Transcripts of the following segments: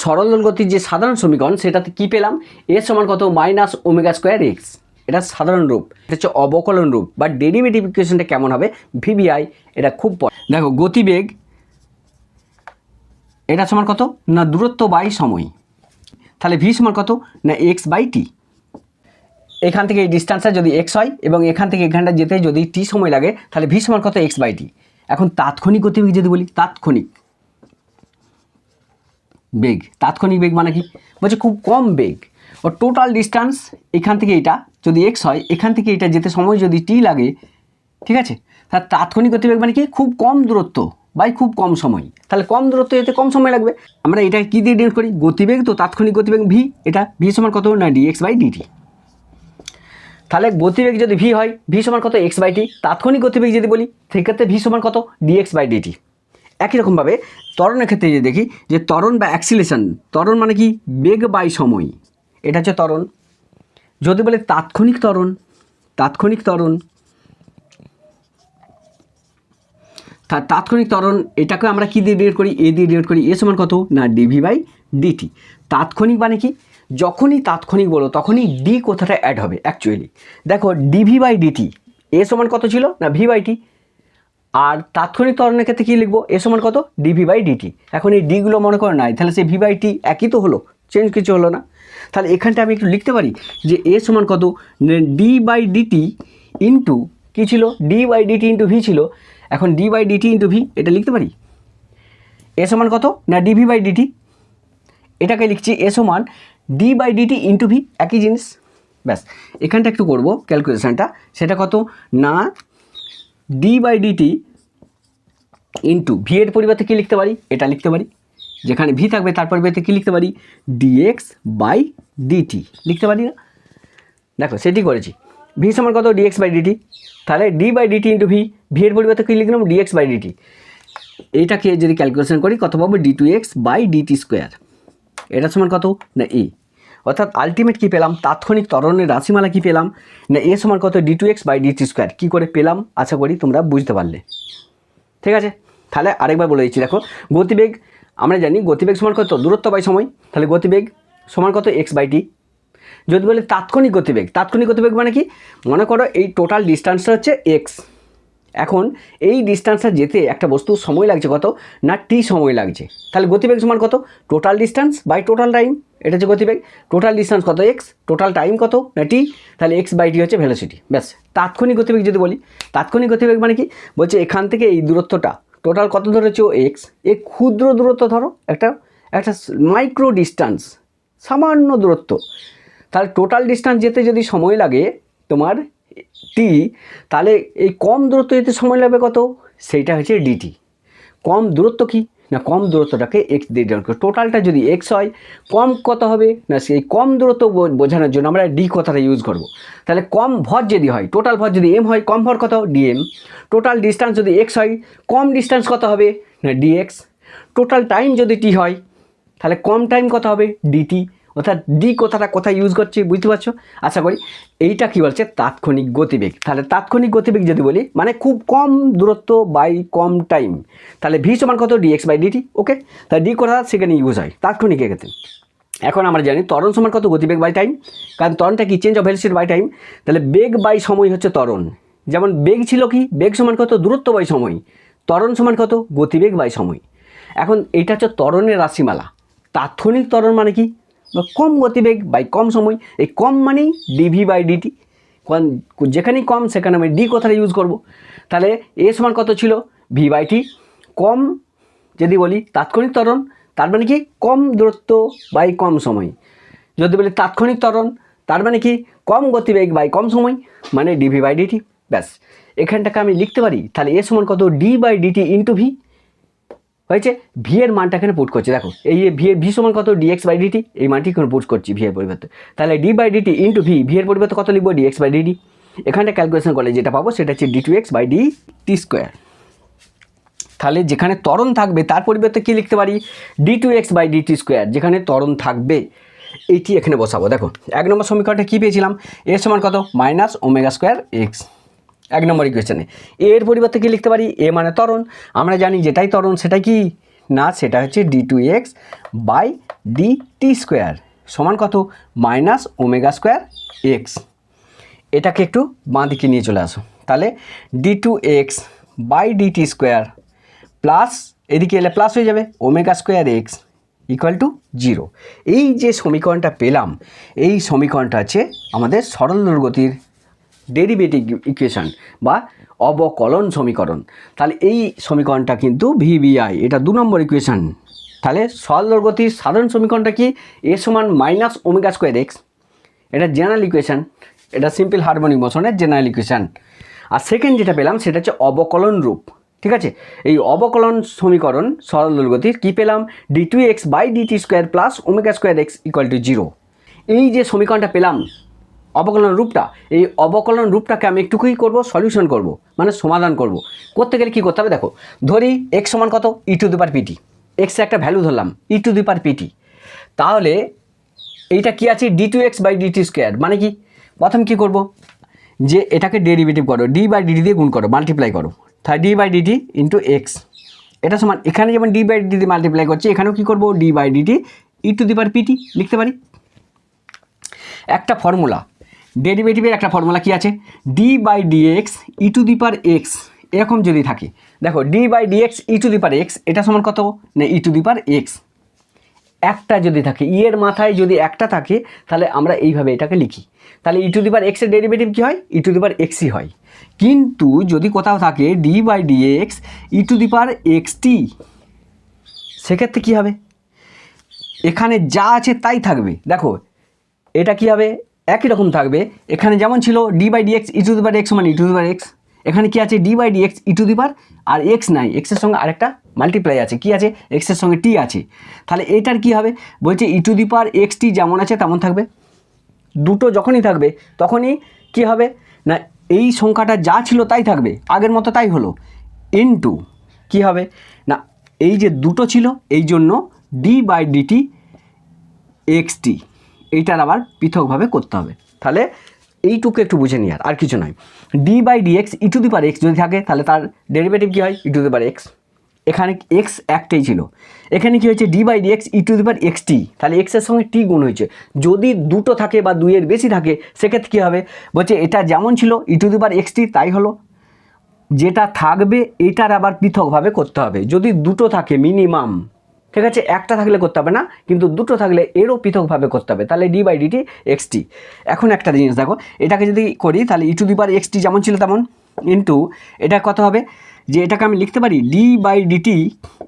সরল দোলক গতির যে সাধারণ সমীকরণ সেটাতে কি পেলাম, এ সমান কত মাইনাস ওমেগা স্কোয়ার এক্স, এটা সাধারণ রূপ, এটা হচ্ছে অবকলন রূপ বা ডেরিভেটিভ ইকুয়েশনটা কেমন হবে ভিবিআই, এটা খুব দেখো গতিবেগ এটা সমান কত না দূরত্ব বাই সময়, তাহলে ভি সমান কত না এক্স বাই টি। এখান থেকে এই ডিস্টেন্সটা যদি এক্স হয় এবং এখান থেকে এখানটা যেতে যদি টি সময় লাগে তাহলে ভি সমান কত এক্স বাই টি। এখন তাৎক্ষণিক গতিবেগ যদি বলি, তাৎক্ষণিক বেগ, তাৎক্ষণিক বেগ মানে কি বলছে খুব কম বেগ, ও টোটাল ডিস্টেন্স এখান থেকে এটা যদি এক্স হয়, এখান থেকে এটা যেতে সময় যদি টি লাগে, ঠিক আছে, তাহলে তাৎক্ষণিক গতিবেগ মানে কি খুব কম দূরত্ব বাই খুব কম সময়, তাহলে কম দূরত্ব যেতে কম সময় লাগবে। আমরা এটা কী দিয়ে ডিনোট করি, গতিবেগ, তো তাৎক্ষণিক গতিবেগ ভি, এটা ভি সমান কত না ডিএক্স বাই ডিটি। তাহলে গতিবেগ যদি ভি হয়, ভি সমান কত এক্স বাই টি, তাৎক্ষণিক গতিবেগ যদি বলি সেক্ষেত্রে ভি সমান কত ডিএক্স বাই ডিটি। একই রকমভাবে ত্বরণের ক্ষেত্রে যদি দেখি যে ত্বরণ বা অ্যাক্সিলেশন, ত্বরণ মানে কি বেগ বাই সময়, এটা হচ্ছে ত্বরণ। যদি বলে তাৎক্ষণিক ত্বরণ, তাৎক্ষণিক ত্বরণ, তাৎক্ষণিক ত্বরণ এটাকে আমরা কী দিয়ে ডিনোট করি, এ দিয়ে ডিনোট করি, এ সমান কত না ডিভি বাই ডিটি। তাৎক্ষণিক মানে কি যখনই তাৎক্ষণিক বলো তখনই ডি কথাটা অ্যাড হবে। অ্যাকচুয়ালি দেখো ডিভি বাই ডিটি, এ সমান কত ছিল না ভি বাই টি, আর তাৎক্ষণিক ত্বরণের ক্ষেত্রে কী লিখবো, এ সমান কত ডিভি বাই ডিটি। এখন এই ডিগুলো মনে করো নাই, তাহলে সেই ভি বাই টি একই তো হলো, চেঞ্জ কিছু হলো না। তাহলে এখানটা আমি একটু লিখতে পারি যে এ সমান কত ডি বাই ডিটি ইন্টু কী ছিল, d by dt into v ছিল, এখন d by dt into v এটা লিখতে পারি। এ সমান কত না ডিভি বাই ডিটি, এটাকে লিখছি এ সমান d by dt into v, একই জিনিস। ব্যাস এখানটা একটু করবো ক্যালকুলেশানটা, সেটা কত না d by dt into v এর পরিবর্তে কী লিখতে পারি, এটা লিখতে পারি, যেখানে ভি থাকবে তার পরিবর্তে কী লিখতে পারি ডিএক্স বাই ডিটি লিখতে পারি না। দেখো সেটি করেছি, ভি সমান কত ডিএক্স বাই ডিটি, তাহলে d by dt into v, v এর পরিবর্তে কী লিখলাম ডিএক্স বাই ডিটি। এইটাকে যদি ক্যালকুলেশন করি কত পাবো d two x by DT square, এটা সমান কত না এ। অর্থাৎ আলটিমেট কী পেলাম, তাৎক্ষণিক ত্বরণের রাশিমালা কী পেলাম না এ সমান কত d two x by DT square. কী করে পেলাম আশা করি তোমরা বুঝতে পারলে, ঠিক আছে। তাহলে আরেকবার বলে দিচ্ছি, দেখো গতিবেগ আমরা জানি গতিবেগ সমান কত দূরত্ব বাই সময়, তাহলে গতিবেগ সমান কত এক্স বাই টি। যদি বলে তাৎক্ষণিক গতিবেগ, তাৎক্ষণিক গতিবেগ মানে কি মনে করো এই টোটাল ডিস্টেন্সটা হচ্ছে এক্স, এখন এই ডিস্টেন্সটা যেতে একটা বস্তু সময় লাগছে কত না টি সময় লাগছে, তাহলে গতিবেগ সমান কত total distance by total time, এটা হচ্ছে গতিবেগ। টোটাল ডিস্টেন্স কত এক্স, টোটাল টাইম কত না টি, তাহলে এক্স বাই টি হচ্ছে ভেলোসিটি। ব্যাস তাৎক্ষণিক গতিবেগ যদি বলি, তাৎক্ষণিক গতিবেগ মানে কি বলছে এখান থেকে এই দূরত্বটা টোটাল কত ধরেছে ও এক্স, এ ক্ষুদ্র দূরত্ব ধরো একটা একটা মাইক্রো ডিস্টেন্স, সামান্য দূরত্ব, তাহলে টোটাল ডিস্টেন্স যেতে যদি সময় লাগে তোমার টি, তাহলে এই কম দূরত্ব যেতে সময় লাগবে কত, সেইটা হচ্ছে ডিটি। কম দূরত্ব কি না কম দূরত্বটাকে এক্স দিয়ে ডিনোট করি, টোটালটা যদি এক্স হয় কম কত হবে না সেই কম দূরত্ব বোঝানোর জন্য আমরা ডি কথাটা ইউজ করব। তাহলে কম ভর যদি হয়, টোটাল ভর যদি এম হয় কম ভর কত ডিএম, টোটাল ডিস্টেন্স যদি এক্স হয় কম ডিস্টেন্স কত হবে না ডিএক্স, টোটাল টাইম যদি টি হয় তাহলে কম টাইম কত হবে ডিটি। অর্থাৎ ডি কথাটা কোথায় ইউজ করছি বুঝতে পারছো আশা করি। এইটা কী বলছে তাৎক্ষণিক গতিবেগ, তাহলে তাৎক্ষণিক গতিবেগ যদি বলি মানে খুব কম দূরত্ব বাই কম টাইম, তাহলে ভি সমান কত ডিএক্স বাই ডিটি। ওকে, তাহলে ডি কথা সেখানে ইউজ হয় তাৎক্ষণিকের ক্ষেত্রে। এখন আমরা জানি ত্বরণ সমান কত গতিবেগ বাই টাইম, কারণ ত্বরণটা কি change of velocity by time, তাহলে বেগ বাই সময় হচ্ছে ত্বরণ। যেমন বেগ ছিল কি বেগ সমান কত দূরত্ব বাই সময়, ত্বরণ সমান কত গতিবেগ বাই সময়। এখন এইটা হচ্ছে ত্বরণের রাশিমালা। তাৎক্ষণিক ত্বরণ মানে কি কম গতিবেগ বাই কম সময়, এই কম মানেই ডিভি বাই ডিটি, যেখানেই কম সেখানে আমি ডি কথাটা ইউজ করব। তাহলে এ সমান কত ছিল ভি বাই টি, কম যদি বলি তাৎক্ষণিক ত্বরণ তার মানে কি কম দূরত্ব বাই কম সময়, যদি বলি তাৎক্ষণিক ত্বরণ তার মানে কি কম গতিবেগ বাই কম সময় মানে ডিভি বাই ডিটি। ব্যাস এখানটাকে আমি লিখতে পারি, তাহলে এ সমান কত d by dt into v হয়েছে। ভি এর মানটা এখানে পুট করছি, দেখো এই ভি সমান কত ডিএক্স বাই ডিটি, এই মানটি এখানে পুট করছি ভি এর পরিবর্তে, তাহলে d by dt into v, v এর পরিবর্তে কত লিখবো ডিএক্স বাই ডিটি। এখানটা ক্যালকুলেশন করলে যেটা পাবো সেটা হচ্ছে d two x by d t square. তাহলে যেখানে ত্বরণ থাকবে তার পরিবর্তে কী লিখতে পারি d two x by d t square, যেখানে ত্বরণ থাকবে এইটি এখানে বসাবো। দেখো এক নম্বর সমীকরণটা কী পেয়েছিলাম, এর সমান কত মাইনাস ওমেগা স্কোয়ার এক্স, এক নম্বর ইকুয়েশনে। এর পরিবর্তে কী লিখতে পারি এ মানে ত্বরণ, আমরা জানি যেটাই ত্বরণ সেটাই কি না সেটা হচ্ছে d two x by d t square সমান কত মাইনাস ওমেগা স্কোয়ার এক্স। এটাকে একটু বাঁ দিকে নিয়ে চলে আসো, তাহলে d two x by d t square plus এদিকে এলে প্লাস হয়ে যাবে omega square x equal to 0। এই যে সমীকরণটা পেলাম এই সমীকরণটা হচ্ছে আমাদের সরল দৈর্ঘ্যের ডেরিভেটিভ ইকুয়েশন বা অবকলন সমীকরণ। তাহলে এই সমীকরণটা কিন্তু ভিবিআই, এটা 2 নম্বর ইকুয়েশন। তাহলে সরল দৈর্ঘ্যের সাধারণ সমীকরণটা কি এ সমান মাইনাস ওমেগা স্কোয়ার এক্স, এটা জেনারেল ইকুয়েশন, এটা সিম্পল হারমোনিক মোশনের জেনারেল ইকুয়েশন। আর সেকেন্ড যেটা পেলাম সেটা হচ্ছে অবকলন রূপ, ঠিক আছে। এই অবকলন সমীকরণ সরল দৈর্ঘ্যের কী পেলাম d two x by d t square plus omega square x equal to 0। এই যে সমীকরণটা পেলাম অবকলন রূপটা, এই অবকলন রূপটাকে আমি একটু কী করবো সলিউশন করব, মানে সমাধান করব। করতে গেলে কী করতে হবে দেখো, ধরি এক্স সমান কত ই টু দি পাওয়ার পিটি, এক্সের একটা ভ্যালু ধরলাম ই টু দি পাওয়ার পিটি। তাহলে এইটা কি আছে d two x by d t square, মানে কি প্রথম কী করব যে এটাকে ডেরিভেটিভ করো, ডি বাই ডিটি দিয়ে গুণ করো, মাল্টিপ্লাই করো, তাহলে d by dt into x এটা সমান এখানে যেমন ডি বাই ডিটি মাল্টিপ্লাই করছি এখানেও কী করবো d by dt e to the power PT লিখতে পারি। একটা ফর্মুলা ডেরিভেটিভের একটা ফর্মুলা কি আছে d by dx e to the power x, এরকম যদি থাকে দেখো d by dx e to the power x এটা সমান কত না e to the power x. একটা যদি থাকে ই এর মাথায় যদি একটা থাকে তাহলে আমরা এইভাবে এটাকে লিখি, তাহলে ই টু দি পাওয়ার এক্সের ডেরিভেটিভ কী হয় ই টু দি পাওয়ার এক্সই হয়। কিন্তু যদি কোথাও থাকে d by dx e to the power x t, সেক্ষেত্রে কী হবে এখানে যা আছে তাই থাকবে। দেখো এটা কী হবে একই রকম থাকবে, এখানে যেমন ছিল d by dx e to the power x মানে e to the power x, এখানে কি আছে d by dx e to the power আর এক্স নাই, এক্সের সঙ্গে আরেকটা মাল্টিপ্লাই আছে কি আছে এক্সের সঙ্গে টি আছে। তাহলে এটার কি হবে বলছে ই টু দি পাওয়ার এক্স টি যেমন আছে তেমন থাকবে। দুটো যখনই থাকবে তখনই কি হবে না এই সংখ্যাটা যা ছিল তাই থাকবে আগের মতো তাই হলো, ইনটু কী হবে না এই যে দুটো ছিল এই জন্য ডি বাই ডিটি এক্স টি এইটার আবার পৃথকভাবে করতে হবে। তাহলে এইটুকু একটু বুঝে নিই, আর কিছু নয়। D by dx e to the power x যদি থাকে তাহলে তার ডেরিভেটিভ কী হয় e to the power x, এখানে এক্স একটাই ছিল, এখানে কী হয়েছে d by dx e to the power x t, তাহলে এক্সের সঙ্গে টি গুণ হয়েছে। যদি দুটো থাকে বা দুইয়ের বেশি থাকে সেক্ষেত্রে কী হবে বলছে এটা যেমন ছিল ই টু দি পাওয়ার এক্স টি তাই হলো, যেটা থাকবে এটার আবার পৃথকভাবে করতে হবে। যদি দুটো থাকে মিনিমাম, ঠিক আছে, একটা থাকলে করতে হবে না, কিন্তু দুটো থাকলে এরও পৃথকভাবে করতে হবে, তাহলে ডি বাই ডিটি এক্স টি। এখন একটা জিনিস দেখো এটাকে যদি করি তাহলে e to the power x টি যেমন ছিল তেমন, ইন্টু এটা কত হবে যে এটাকে আমি লিখতে পারি ডি বাই ডিটি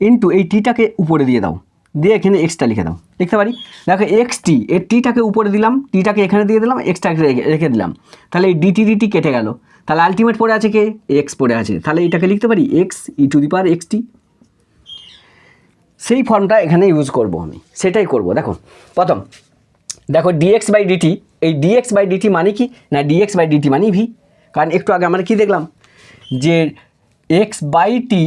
ইন্টু এই টিটাকে উপরে দিয়ে দাও, দিয়ে এখানে এক্সটা লিখে দাও, লিখতে পারি দেখো এক্স টি এর টিটাকে উপরে দিলাম, টিটাকে এখানে দিয়ে দিলাম, এক্সটাকে রেখে দিলাম, তাহলে এই ডিটি ডিটি কেটে গেল, তাহলে আলটিমেট পড়ে আছে কে এক্স পড়ে আছে, তাহলে এটাকে লিখতে পারি x e to the power x t. সেই ফর্মটা এখানে ইউজ করব আমি, সেটাই করব। দেখো প্রথম দেখো ডিএক্স বাই ডিটি, এই ডিএক্স বাই ডিটি মানে কি না ডিএক্স বাই ডিটি মানে ভি, কারণ একটু আগে আমরা কি দেখলাম যে এক্স বাই টি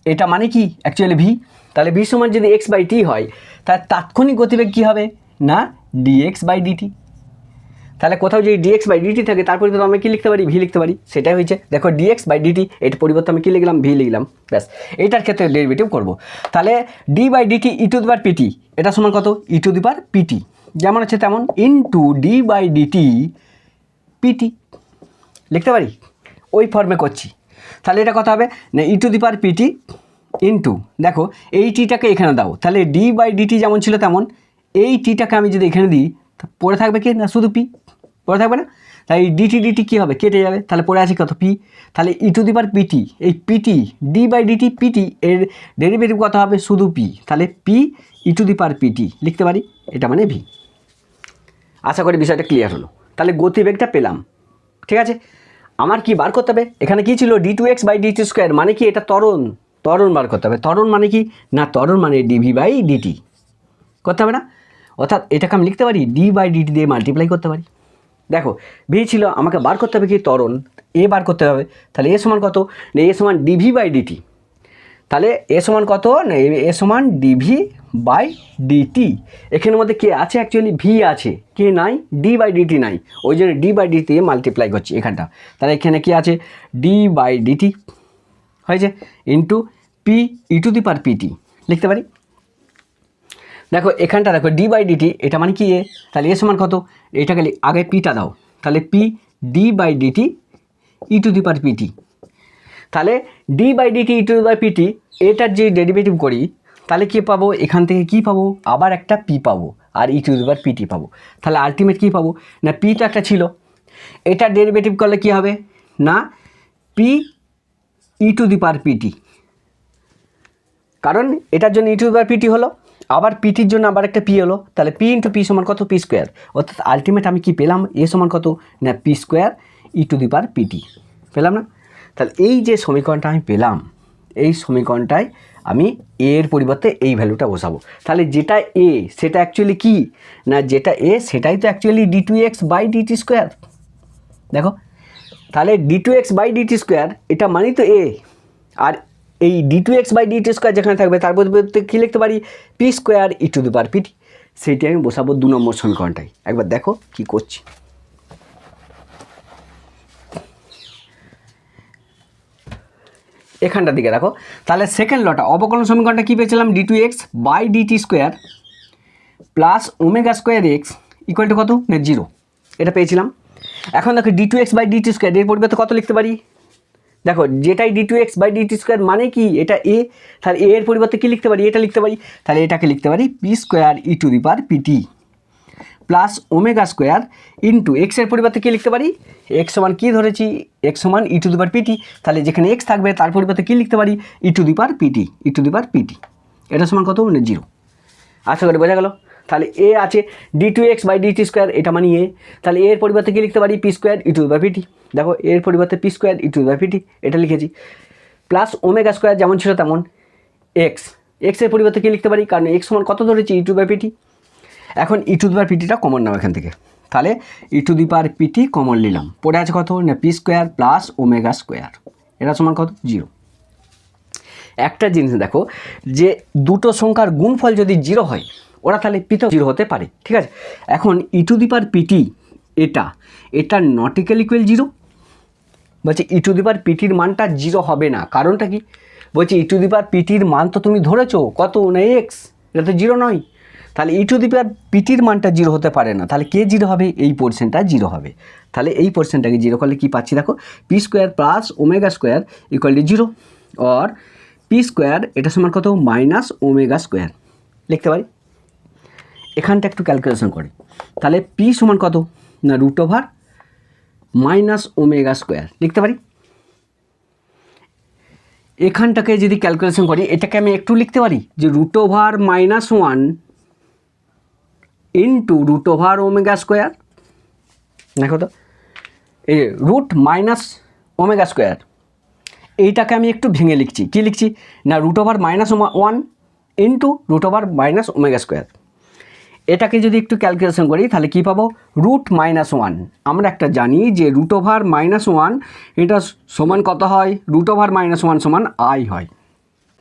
এটা মানে কি অ্যাকচুয়ালি ভি, তাহলে ভি সমান যদি এক্স বাই টি হয় তাহলে তাৎক্ষণিক গতিবেগ কী হবে না ডিএক্স বাই ডিটি। তাহলে কোথাও যদি ডিএক্স বাই ডিটি থাকে তারপরে তো আমি কী লিখতে পারি ভি লিখতে পারি, সেটাই হয়েছে। দেখো ডিএক্স বাই ডিটি এর পরিবর্তে আমি কী লিখলাম ভি লিখলাম, ব্যাস এইটার ক্ষেত্রে ডেরিভেটিভ করব। তাহলে d by dt e to the power PT এটা সমান কত ই টু দি পাওয়ার পিটি যেমন আছে তেমন into d by DT pt লিখতে পারি, ওই ফর্মে করছি। তাহলে এটা কত হবে না e to the power pt into দেখো এই টিটাকে এখানে দাও, তাহলে ডি বাই ডিটি যেমন ছিল তেমন এই টিটাকে আমি যদি এখানে দিই পড়ে থাকবে কি না শুধু পি পড়ে থাকবে না, তাই ডিটি ডিটি কী হবে কেটে যাবে, তাহলে পড়ে আছে কত পি, তাহলে e to the power p t এই p t d by DT p t এর ডেরিভেটিভ কত হবে শুধু পি, তাহলে p e to the power PT লিখতে পারি, এটা মানে ভি। আশা করি বিষয়টা ক্লিয়ার হলো। তাহলে গতিবেগটা পেলাম, ঠিক আছে। আমার কি বার করতে হবে এখানে কি ছিল d two x by d two square মানে কি এটা ত্বরণ, ত্বরণ বার করতে হবে। ত্বরণ মানে কি না ত্বরণ মানে ডিভি বাই ডিটি করতে হবে না, অর্থাৎ এটাকে আমি লিখতে পারি ডি বাই ডিটি দিয়ে মাল্টিপ্লাই করতে পারি। দেখো ভি ছিল আমাকে বার করতে হবে কি ত্বরণ, এ বার করতে হবে, তাহলে এ সমান কত না এ সমান ডিভি বাই ডিটি, তাহলে এ সমান কত না এ সমান ডিভি বাই ডিটি। এখানের মধ্যে কে আছে অ্যাকচুয়ালি ভি আছে, কে নাই ডি বাই ডিটি নাই, ওই জন্য ডি বাই ডিটি দিয়ে মাল্টিপ্লাই করছি এখানটা, তাহলে এখানে কি আছে ডি বাই ডিটি হয়েছে into p e to the power PT লিখতে পারি। দেখো এখানটা দেখো ডি বাই ডিটি, এটা মানে কি এ, তাহলে এ সমান কত, এটাকে আগে পিটা দাও, তাহলে p d by dt e to the power pt. তাহলে d by dt e to the power pt, এটার যে ডেরিভেটিভ করি তাহলে কী পাবো, এখান থেকে কি পাবো, আবার একটা পি পাবো আর ই টু দি পাওয়ার পিটি পাবো। তাহলে আলটিমেট কী পাবো না, পি তো একটা ছিল, এটার ডেরিভেটিভ করলে কি হবে না p e to the power p t, কারণ এটার জন্য ই টু দি পাওয়ার পিটি হলো, আবার পিটির জন্য আবার একটা পি হলো, তাহলে পি ইন্টু পি সমান কত, পি স্কোয়ার। অর্থাৎ আলটিমেট আমি কি পেলাম, এ সমান কত না p square e to the power p t পেলাম না। তাহলে এই যে সমীকরণটা আমি পেলাম, এই সমীকরণটায় আমি এর পরিবর্তে এই ভ্যালুটা বসাবো। তাহলে যেটা এ সেটা অ্যাকচুয়ালি কি না, যেটা এ সেটাই তো actually d two x by DT square. দেখো তাহলে d two x by DT square এটা মানেই তো এ, আর এই d two x by DT square যেখানে থাকবে তার পরিবর্তে কী লিখতে পারি, p square e to the power p t. সেইটি আমি বসাবো 2 নম্বর সমীকরণটাই। একবার দেখো কি করছি। এখানটার দিকে দেখো, তাহলে সেকেন্ড লটা অবকলন সমীকরণটা কী পেয়েছিলাম, d two x by DT square plus omega square x equal to কত না 0, এটা পেয়েছিলাম। এখন দেখো d two x by DT square এর পরিবর্তে কত লিখতে পারি, দেখো যেটাই d two x by DT square মানে কি এটা এ, তাহলে এর পরিবর্তে কী লিখতে পারি, এটা লিখতে পারি, তাহলে এটাকে লিখতে পারি p square e to the power p t plus omega square into এক্সের পরিবর্তে কী লিখতে পারি, এক্স সমান কী ধরেছি, এক্স সমান ই টু দি পাওয়ার পিটি, তাহলে যেখানে এক্স থাকবে তার পরিবর্তে কী লিখতে পারি, e to the power pt, e to the power PT, এটা সমান কত মানে 0। আশা করি বোঝা গেল। তাহলে এ আছে d two x by DT square, এটা মানে এ, তাহলে এর পরিবর্তে কী লিখতে পারি, p square e to the power p t. দেখো এর পরিবর্তে p square e to the power PT এটা লিখেছি, প্লাস ওমেগা স্কোয়ার যেমন ছিল তেমন এক্স, এক্সের পরিবর্তে কী লিখতে পারি, কারণ এক্স সমান কত ধরেছি, ই টু দি পাওয়ার পিটি। এখন ই টু দি পাওয়ার পিটিটা কমন নাও এখান থেকে, তাহলে e to the power pt common নিলাম, পড়ে আছে কত না p square plus omega square, এটা সমান কত 0। একটা জিনিস দেখো যে দুটো সংখ্যার গুণফল যদি 0 হয় ওরা তাহলে পিতো 0 হতে পারে, ঠিক আছে। এখন ই টু দি পাওয়ার পিটি এটা নট ইকুয়াল 0, বলছে ই টু দি পাওয়ার পিটির মানটা 0 হবে না, কারণটা কি, বলছে ই টু দি পাওয়ার পিটির মান তো তুমি ধরেছো কত না এক্স, এটা তো 0 নয়, তাহলে ই টু দি পাওয়ার পিটির মানটা 0 হতে পারে না, তাহলে কে 0 হবে, এই পোর্শনটা 0 হবে। তাহলে এই পোর্শনটাকে 0 করলে কি পাচ্ছি দেখো, p square plus omega square equal to 0, আর পি স্কোয়ার এটা সমান কত মাইনাস ওমেগা স্কোয়ার লিখতে পারি। এখানটা একটু ক্যালকুলেশন করি, তাহলে পি সমান কত না root over minus omega square লিখতে পারি। এখানটাকে যদি ক্যালকুলেশন করি এটাকে আমি একটু লিখতে পারি যে root over -1 into root over omega square. দেখো তো এই রুট মাইনাস ওমেগা স্কোয়ার, এইটাকে আমি একটু ভেঙে লিখছি, কী লিখছি না root over -1 into root over minus omega square. এটাকে যদি একটু ক্যালকুলেশন করি তাহলে কী পাবো, রুট -1, আমরা একটা জানি যে রুট ওভার -1 এটা সমান কত হয়, রুট ওভার -1 সমান আই হয়,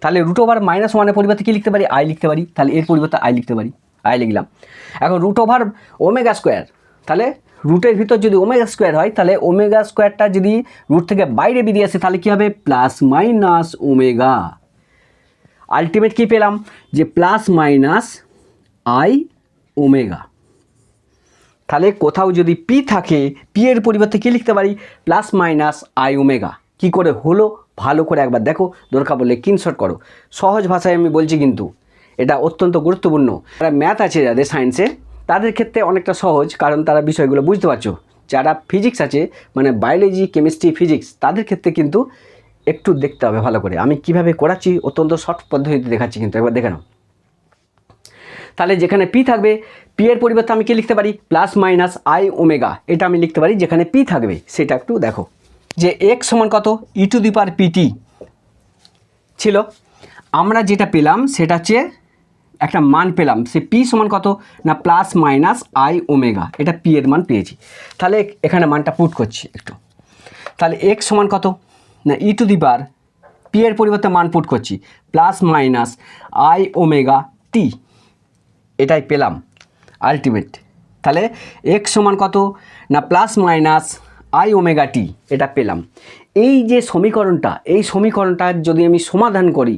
তাহলে রুট ওভার -1-এর পরিবর্তে কী লিখতে পারি, আই লিখতে পারি, তাহলে এর পরিবর্তে আই লিখতে পারি, আই লিখলাম। এখন রুট ওভার ওমেগা স্কোয়ার, তাহলে রুটের ভিতর যদি ওমেগা স্কোয়ার হয় তাহলে ওমেগা স্কোয়ারটা যদি রুট থেকে বাইরে বেরিয়ে আসে তাহলে কী হবে, প্লাস মাইনাস ওমেগা। আলটিমেট কী পেলাম যে প্লাস মাইনাস আই ওমেগা। তাহলে কোথাও যদি পি থাকে, পি এর পরিবর্তে কী লিখতে পারি, প্লাস মাইনাস আই ওমেগা। কী করে হলো ভালো করে একবার দেখো, দরকার বললে স্ক্রিনশট করো, সহজ ভাষায় আমি বলছি কিন্তু এটা অত্যন্ত গুরুত্বপূর্ণ। যারা ম্যাথ আছে যাদের সায়েন্সে তাদের ক্ষেত্রে অনেকটা সহজ, কারণ তারা বিষয়গুলো বুঝতে পারছো। যারা ফিজিক্স আছে মানে বায়োলজি কেমিস্ট্রি ফিজিক্স তাদের ক্ষেত্রে কিন্তু একটু দেখতে হবে ভালো করে, আমি কিভাবে করাচ্ছি অত্যন্ত শর্ট পদ্ধতিতে দেখাচ্ছি, কিন্তু একবার দেখে নাও। তাহলে যেখানে পি থাকবে পি এর পরিবর্তে আমি কি লিখতে পারি, প্লাস মাইনাস আই ওমেগা, এটা আমি লিখতে পারি যেখানে পি থাকবে। সেটা একটু দেখো যে এক্স সমান কত ই টু দি পাওয়ার পিটি ছিল, আমরা যেটা পেলাম সেটা হচ্ছে একটা মান পেলাম, সে পি সমান কত না প্লাস মাইনাস আই ওমেগা, এটা পি এর মান পেয়েছি। তাহলে এখানে মানটা পুট করছি একটু, তাহলে এক্স সমান কত না e to the power P এর পরিবর্তে মান পুট করছি plus minus I omega t, এটাই পেলাম আলটিমেট। তাহলে এক্স সমান কত না plus minus I omega t, এটা পেলাম। এই যে সমীকরণটা, এই সমীকরণটা যদি আমি সমাধান করি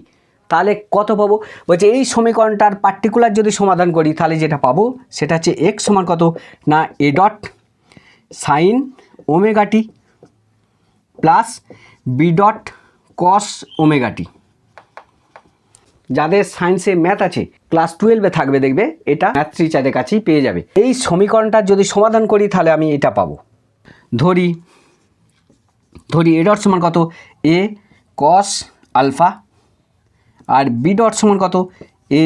তাহলে কত পাবো? বলছে এই সমীকরণটার পার্টিকুলার যদি সমাধান করি তাহলে যেটা পাবো সেটা হচ্ছে এক্স সমান কত না a dot sine omega t plus b dot cos omega t. যাদের সায়েন্সে ম্যাথ আছে ক্লাস 12-এ থাকবে দেখবে এটা ম্যাথ টিচারের কাছেই পেয়ে যাবে। এই সমীকরণটা যদি সমাধান করি তাহলে আমি এটা পাবো। ধরি এ ডট সমান কত এ কস আলফা আর বি ডট সমান কত এ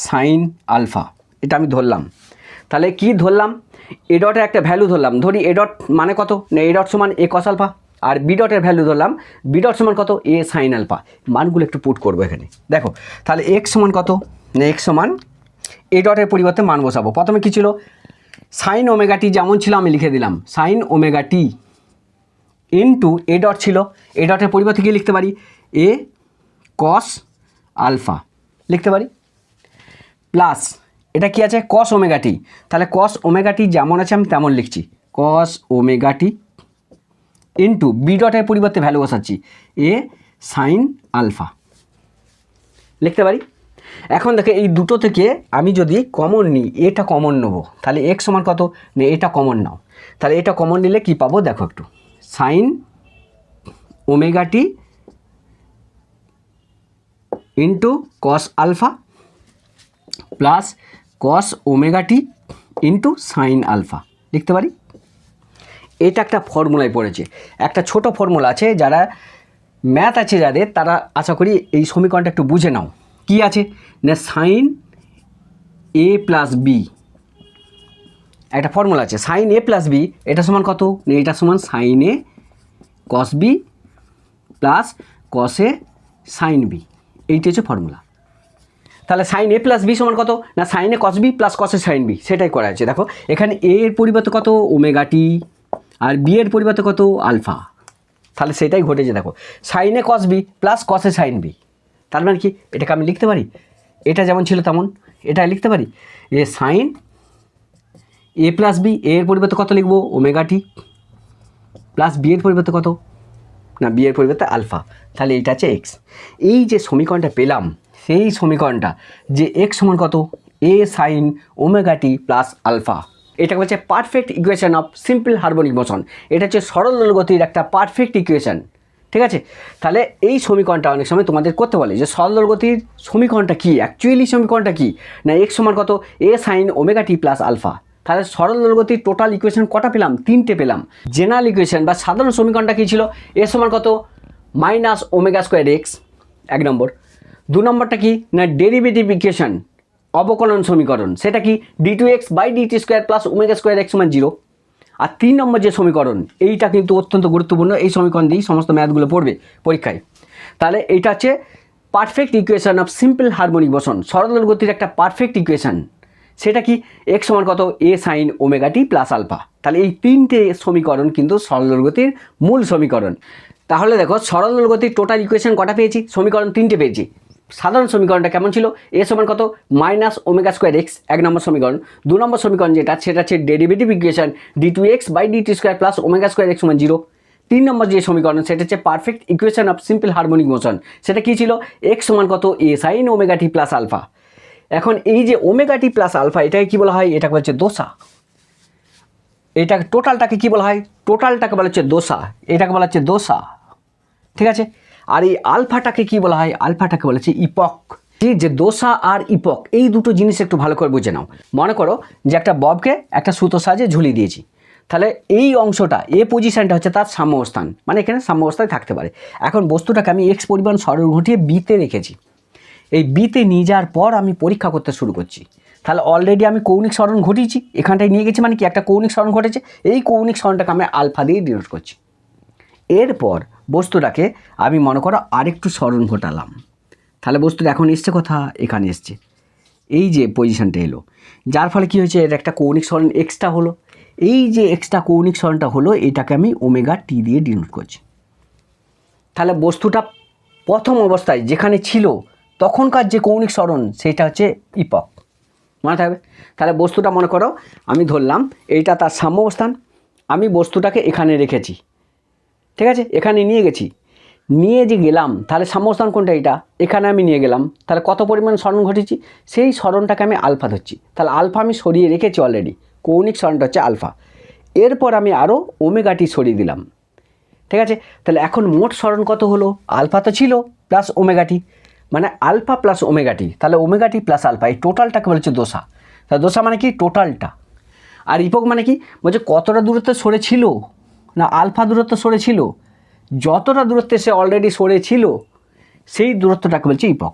সাইন আলফা। এটা আমি ধরলাম। তাহলে কি ধরলাম? এ ডটের একটা ভ্যালু ধরলাম। ধরি এ ডট মানে কত না এ ডট সমান এ কস আলফা, আর বি ডটের ভ্যালু ধরলাম বি ডট সমান কত এ সাইন আলফা। মানগুলো একটু পুট করবো এখানে। দেখো তাহলে এক্স সমান কত না এক্স সমান এ ডটের পরিবর্তে মান বসাবো। প্রথমে কী ছিল সাইন ওমেগা টি যেমন ছিল আমি লিখে দিলাম sign omega t into A dot ছিল, এ ডটের পরিবর্তে কী লিখতে পারি এ কস আলফা লিখতে পারি, প্লাস এটা কি আছে কস ওমেগা টি। তাহলে কস ওমেগা টি যেমন আছে আমি তেমন লিখছি কস ওমেগা টি ইন্টু বি ডটের পরিবর্তে ভ্যালু বসাচ্ছি এ সাইন আলফা লিখতে পারি। এখন দেখো এই দুটো থেকে আমি যদি কমন নিই এটা কমন নেবো তাহলে এক্স সমান কত না এটা কমন নাও। তাহলে এটা কমন নিলে কি পাবো দেখো একটু sine omega t into cos alpha plus cos omega t into sine alpha লিখতে পারি। এটা একটা ফর্মুলায় পড়েছে, একটা ছোট ফর্মুলা আছে, যারা ম্যাথ আছে যাদের তারা আশা করি এই সমীকরণটা একটু বুঝে নাও। কি আছে না সাইন এ প্লাস বি, একটা ফর্মুলা আছে সাইন এ প্লাস বি, এটা সমান কত না এটা সমান সাইন এ কস বি প্লাস কস এ সাইন বি, এইটা হচ্ছে ফর্মুলা। তাহলে সাইন এ প্লাস বি সমান কত না সাইন এ কস বি প্লাস কস এ সাইন বি, সেটাই করা আছে। দেখো এখানে এ এর পরিবর্তে কত ওমেগা টি আর বি এর পরিবর্তে কত আলফা, তাহলে সেটাই ঘটেছে। দেখো সাইন এ কস বি প্লাস কস এ সাইন বি, তার মানে কি এটাকে আমি লিখতে পারি এটা যেমন ছিল তেমন এটা লিখতে পারি এ সাইন এ প্লাস বি, এর পরিবর্তে কত লিখবো ওমেগা টি প্লাস বি এর পরিবর্তে কত না বি এর পরিবর্তে আলফা, তাহলে এইটা আছে এক্স। এই যে সমীকরণটা পেলাম সেই সমীকরণটা যে এক্স সমান কত a sine omega t plus alpha, এটা হচ্ছে perfect equation of simple harmonic motion. এটা হচ্ছে সরল দোলগতির একটা পারফেক্ট ইকুয়েশন, ঠিক আছে। তাহলে এই সমীকরণটা অনেক সময় তোমাদের করতে বলে যে সরল দোলগতির সমীকরণটা কি, অ্যাকচুয়ালি সমীকরণটা কি না এক্স সমান কত a sine omega t plus alpha. তাহলে সরল দোলগতির টোটাল ইকুয়েশন কটা পেলাম? তিনটে পেলাম। জেনারেল ইকুয়েশন বা সাধারণ সমীকরণটা কী ছিল এ সমান কত মাইনাস ওমেগা স্কোয়ার এক্স, এক নম্বর। দু নম্বরটা কি না ডেরিভেটিভ ইকুয়েশন অবকলন সমীকরণ, সেটা কি d two x by DT square plus omega square x সমান 0। আর 3 নম্বর যে সমীকরণ এইটা কিন্তু অত্যন্ত গুরুত্বপূর্ণ, এই সমীকরণ দিয়েই সমস্ত ম্যাথগুলো পড়বে পরীক্ষায়। তাহলে এইটা হচ্ছে perfect equation of simple harmonic motion, সরল দোলগতির একটা পারফেক্ট ইকুয়েশন, সেটা কি এক্স সমান কত a sine omega t plus alpha. তাহলে এই তিনটে সমীকরণ কিন্তু সরল দোলগতির মূল সমীকরণ। তাহলে দেখো সরল দোলগতির টোটাল ইকুয়েশন কটা পেয়েছি? সমীকরণ 3টে পেয়েছি। সাধারণ সমীকরণটা কেমন ছিল এ সমান কত মাইনাস ওমেগা স্কোয়ার এক্স, এক নম্বর সমীকরণ। দু নম্বর সমীকরণ যেটা সেটা হচ্ছে derivative equation d two x by DT square plus omega square x সমান 0। 3 নম্বর যে সমীকরণ সেটা হচ্ছে perfect equation of simple harmonic motion, সেটা কী ছিল এক্স সমান কত a sine omega t plus alpha. এখন এই যে ওমেগা টি প্লাস আলফা এটাকে কী বলা হয়? এটাকে বলছে দোসা। এটা টোটালটাকে কী বলা হয়? টোটালটাকে বলা হচ্ছে দোসা, এটাকে বলা হচ্ছে দোসা, ঠিক আছে। আর এই আলফাটাকে কি বলা হয়? আলফাটাকে বলা হচ্ছে ইপক। যে দোসা আর ইপক এই দুটো জিনিস একটু ভালো করে বুঝে নাও। মনে করো যে একটা ববকে একটা সুতো সাহায্যে ঝুলিয়ে দিয়েছি, তাহলে এই অংশটা এ পজিশানটা হচ্ছে তার সাম্যাবস্থান, মানে এখানে সাম্যাবস্থায় থাকতে পারে। এখন বস্তুটাকে আমি এক্স পরিমাণ সরণ ঘটিয়ে বিতে রেখেছি, এই বিতে নিয়ে যাওয়ার পর আমি পরীক্ষা করতে শুরু করছি। তাহলে অলরেডি আমি কৌণিক সরণ ঘটিয়েছি, এখানটায় নিয়ে গেছি, মানে কি একটা কৌণিক সরণ ঘটেছে। এই কৌণিক সরণটাকে আমি আলফা দিয়ে ডিনোট করছি। এরপর বস্তুটাকে আমি মনে করো আরেকটু সরণ ঘটালাম, তাহলে বস্তুটা এখন এসছে কথা এখানে এসছে, এই যে পজিশানটা এলো, যার ফলে কী হয়েছে এর একটা কৌণিক সরণ এক্সট্রা হলো। এই যে এক্সট্রা কৌণিক সরণটা হলো এটাকে আমি ওমেগা টি দিয়ে ডিনোট করছি। তাহলে বস্তুটা প্রথম অবস্থায় যেখানে ছিল তখনকার যে কৌণিক সরণ সেটা হচ্ছে ইপক, মনে থাকবে। তাহলে বস্তুটা মনে করো আমি ধরলাম এইটা তার সাম্যাবস্থান, আমি বস্তুটাকে এখানে রেখেছি, ঠিক আছে, এখানে নিয়ে গেছি। নিয়ে যে গেলাম, তাহলে সাম্যস্থান কোনটা? এটা এখানে আমি নিয়ে গেলাম, তাহলে কত পরিমাণ সরণ ঘটেছি, সেই সরণটাকে আমি আলফা ধরছি। তাহলে আলফা আমি সরিয়ে রেখেছি অলরেডি, কৌণিক সরণটা হচ্ছে আলফা। এরপর আমি আরও ওমেগাটি সরিয়ে দিলাম, ঠিক আছে। তাহলে এখন মোট সরণ কত হলো? আলফা তো ছিল প্লাস ওমেগাটি, মানে আলফা প্লাস ওমেগাটি, তাহলে ওমেগাটি প্লাস আলফা, এই টোটালটাকে বলছে দোসা। তাহলে দোসা মানে কি? টোটালটা। আর ইপক মানে কি? বলছে কতটা দূরত্ব সরে ছিল, না আলফা দূরত্ব সরে ছিল, যতটা দূরত্বে সে অলরেডি সরে ছিল সেই দূরত্বটাকে বলছে ইপক।